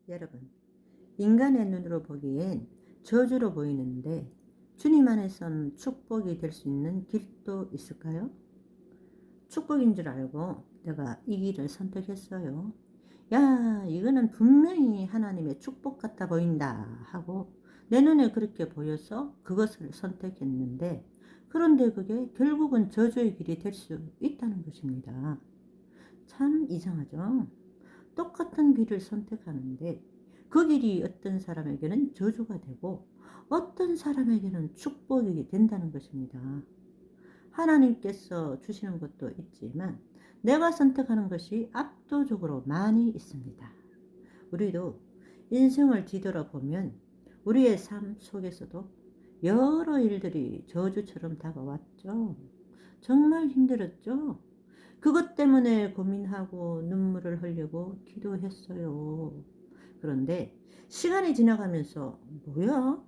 여러분, 인간의 눈으로 보기엔 저주로 보이는데 주님 안에선 축복이 될 수 있는 길도 있을까요? 축복인 줄 알고 내가 이 길을 선택했어요. 야, 이거는 분명히 하나님의 축복 같아 보인다 하고 내 눈에 그렇게 보여서 그것을 선택했는데, 그런데 그게 결국은 저주의 길이 될 수 있다는 것입니다. 참 이상하죠? 똑같은 길을 선택하는데 그 길이 어떤 사람에게는 저주가 되고 어떤 사람에게는 축복이 된다는 것입니다. 하나님께서 주시는 것도 있지만 내가 선택하는 것이 압도적으로 많이 있습니다. 우리도 인생을 뒤돌아보면 우리의 삶 속에서도 여러 일들이 저주처럼 다가왔죠. 정말 힘들었죠. 그것 때문에 고민하고 눈물을 흘리고 기도했어요. 그런데 시간이 지나가면서 뭐야?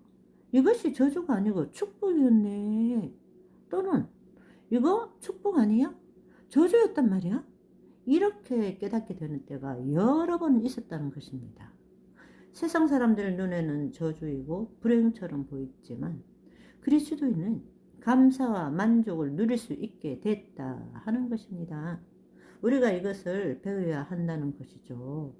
이것이 저주가 아니고 축복이었네. 또는 이거 축복 아니야? 저주였단 말이야? 이렇게 깨닫게 되는 때가 여러 번 있었다는 것입니다. 세상 사람들 눈에는 저주이고 불행처럼 보이지만 그리스도인은 감사와 만족을 누릴 수 있게 됐다 하는 것입니다. 우리가 이것을 배워야 한다는 것이죠.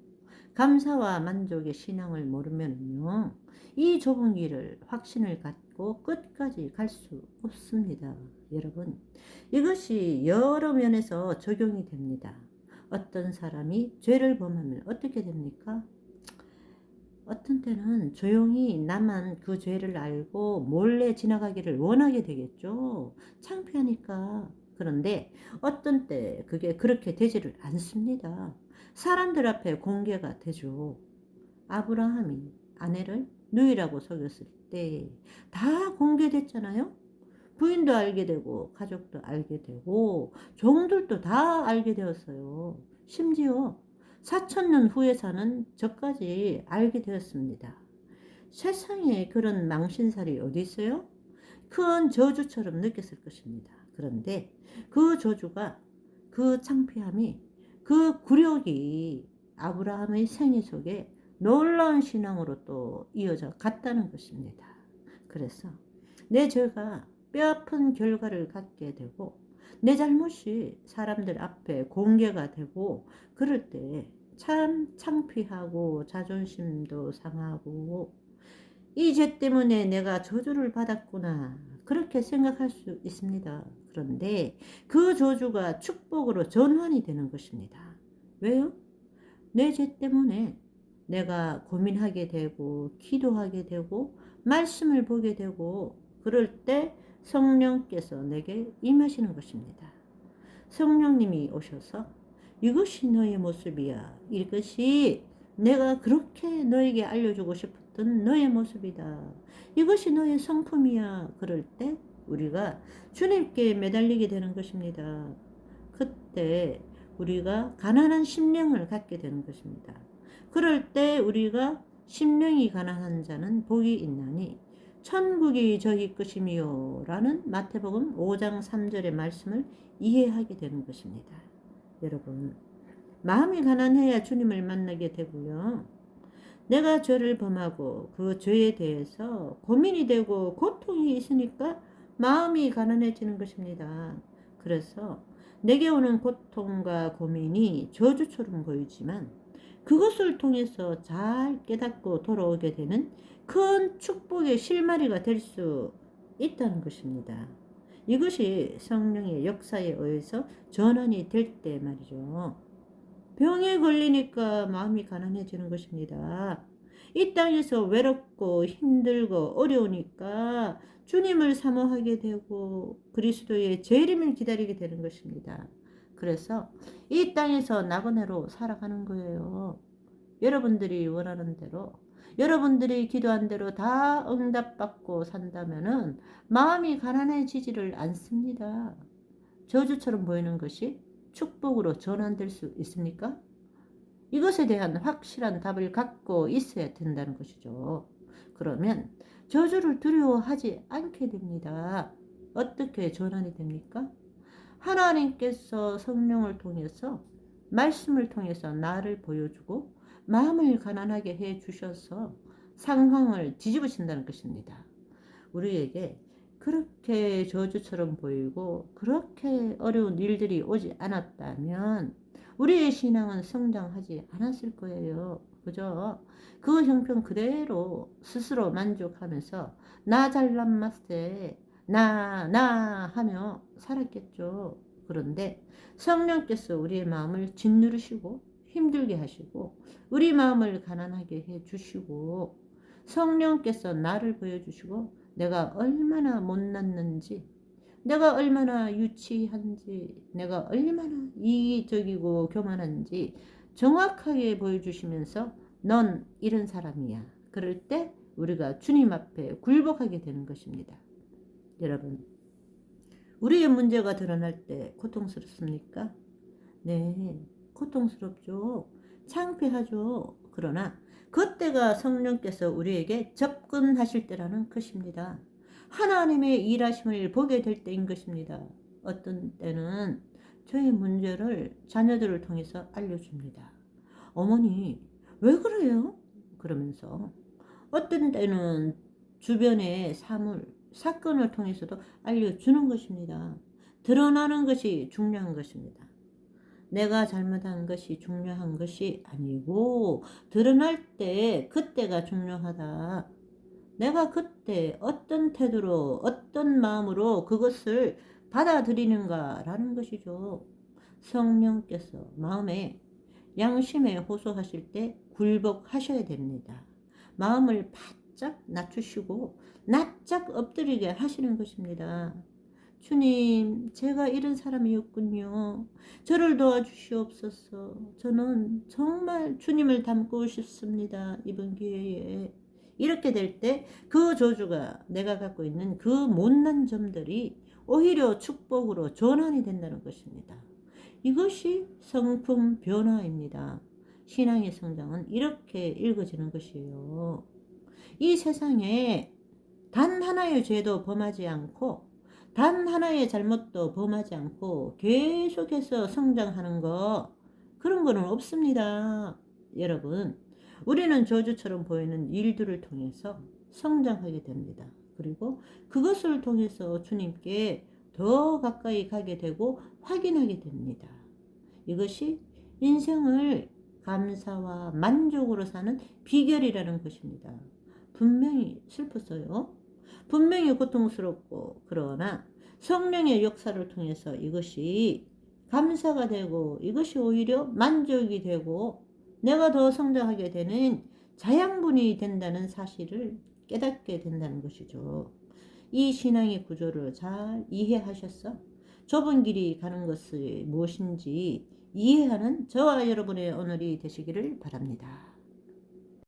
감사와 만족의 신앙을 모르면요, 이 좁은 길을 확신을 갖고 끝까지 갈 수 없습니다. 여러분, 이것이 여러 면에서 적용이 됩니다. 어떤 사람이 죄를 범하면 어떻게 됩니까? 어떤 때는 조용히 나만 그 죄를 알고 몰래 지나가기를 원하게 되겠죠. 창피하니까. 그런데 어떤 때 그게 그렇게 되지를 않습니다. 사람들 앞에 공개가 되죠. 아브라함이 아내를 누이라고 속였을 때 다 공개됐잖아요. 부인도 알게 되고 가족도 알게 되고 종들도 다 알게 되었어요. 심지어 4,000년 후에 사는 저까지 알게 되었습니다. 세상에 그런 망신살이 어디 있어요? 큰 저주처럼 느꼈을 것입니다. 그런데 그 저주가, 그 창피함이, 그 굴욕이 아브라함의 생애 속에 놀라운 신앙으로 또 이어져 갔다는 것입니다. 그래서 내 죄가 뼈아픈 결과를 갖게 되고 내 잘못이 사람들 앞에 공개가 되고 그럴 때 참 창피하고 자존심도 상하고 이 죄 때문에 내가 저주를 받았구나 그렇게 생각할 수 있습니다. 그런데 그 저주가 축복으로 전환이 되는 것입니다. 왜요? 내 죄 때문에 내가 고민하게 되고 기도하게 되고 말씀을 보게 되고 그럴 때 성령께서 내게 임하시는 것입니다. 성령님이 오셔서 이것이 너의 모습이야. 이것이 내가 그렇게 너에게 알려주고 싶었던 너의 모습이다. 이것이 너의 성품이야. 그럴 때 우리가 주님께 매달리게 되는 것입니다. 그때 우리가 가난한 심령을 갖게 되는 것입니다. 그럴 때 우리가 심령이 가난한 자는 복이 있나니 천국이 저희 것이미요 라는 마태복음 5장 3절의 말씀을 이해하게 되는 것입니다. 여러분, 마음이 가난해야 주님을 만나게 되고요. 내가 죄를 범하고 그 죄에 대해서 고민이 되고 고통이 있으니까 마음이 가난해지는 것입니다. 그래서 내게 오는 고통과 고민이 저주처럼 보이지만 그것을 통해서 잘 깨닫고 돌아오게 되는 큰 축복의 실마리가 될 수 있다는 것입니다. 이것이 성령의 역사에 의해서 전환이 될 때 말이죠. 병에 걸리니까 마음이 가난해지는 것입니다. 이 땅에서 외롭고 힘들고 어려우니까 주님을 사모하게 되고 그리스도의 재림을 기다리게 되는 것입니다. 그래서 이 땅에서 나그네로 살아가는 거예요. 여러분들이 원하는 대로, 여러분들이 기도한 대로 다 응답받고 산다면은 마음이 가난해지지를 않습니다. 저주처럼 보이는 것이 축복으로 전환될 수 있습니까? 이것에 대한 확실한 답을 갖고 있어야 된다는 것이죠. 그러면 저주를 두려워하지 않게 됩니다. 어떻게 전환이 됩니까? 하나님께서 성령을 통해서 말씀을 통해서 나를 보여주고 마음을 가난하게 해 주셔서 상황을 뒤집으신다는 것입니다. 우리에게 그렇게 저주처럼 보이고 그렇게 어려운 일들이 오지 않았다면 우리의 신앙은 성장하지 않았을 거예요. 그죠? 그 형편 그대로 스스로 만족하면서 나 잘난 맛에 나 하며 살았겠죠. 그런데 성령께서 우리의 마음을 짓누르시고 힘들게 하시고 우리 마음을 가난하게 해 주시고 성령께서 나를 보여주시고 내가 얼마나 못났는지, 내가 얼마나 유치한지, 내가 얼마나 이기적이고 교만한지 정확하게 보여주시면서 넌 이런 사람이야. 그럴 때 우리가 주님 앞에 굴복하게 되는 것입니다. 여러분, 우리의 문제가 드러날 때 고통스럽습니까? 네, 고통스럽죠. 창피하죠. 그러나 그때가 성령께서 우리에게 접근하실 때라는 것입니다. 하나님의 일하심을 보게 될 때인 것입니다. 어떤 때는 저의 문제를 자녀들을 통해서 알려줍니다. 어머니, 왜 그래요? 그러면서 어떤 때는 주변의 사물, 사건을 통해서도 알려주는 것입니다. 드러나는 것이 중요한 것입니다. 내가 잘못한 것이 중요한 것이 아니고 드러날 때 그때가 중요하다. 내가 그때 어떤 태도로 어떤 마음으로 그것을 받아들이는가라는 것이죠. 성령께서 마음에 양심에 호소하실 때 굴복하셔야 됩니다. 마음을 바짝 낮추시고 납작 엎드리게 하시는 것입니다. 주님, 제가 이런 사람이었군요. 저를 도와주시옵소서. 저는 정말 주님을 닮고 싶습니다. 이번 기회에. 이렇게 될 때 그 저주가 내가 갖고 있는 그 못난 점들이 오히려 축복으로 전환이 된다는 것입니다. 이것이 성품 변화입니다. 신앙의 성장은 이렇게 읽어지는 것이에요. 이 세상에 단 하나의 죄도 범하지 않고 단 하나의 잘못도 범하지 않고 계속해서 성장하는 거, 그런 거는 없습니다. 여러분, 우리는 저주처럼 보이는 일들을 통해서 성장하게 됩니다. 그리고 그것을 통해서 주님께 더 가까이 가게 되고 확인하게 됩니다. 이것이 인생을 감사와 만족으로 사는 비결이라는 것입니다. 분명히 슬펐어요. 분명히 고통스럽고, 그러나 성령의 역사를 통해서 이것이 감사가 되고 이것이 오히려 만족이 되고 내가 더 성장하게 되는 자양분이 된다는 사실을 깨닫게 된다는 것이죠. 이 신앙의 구조를 잘 이해하셨어? 좁은 길이 가는 것이 무엇인지 이해하는 저와 여러분의 오늘이 되시기를 바랍니다.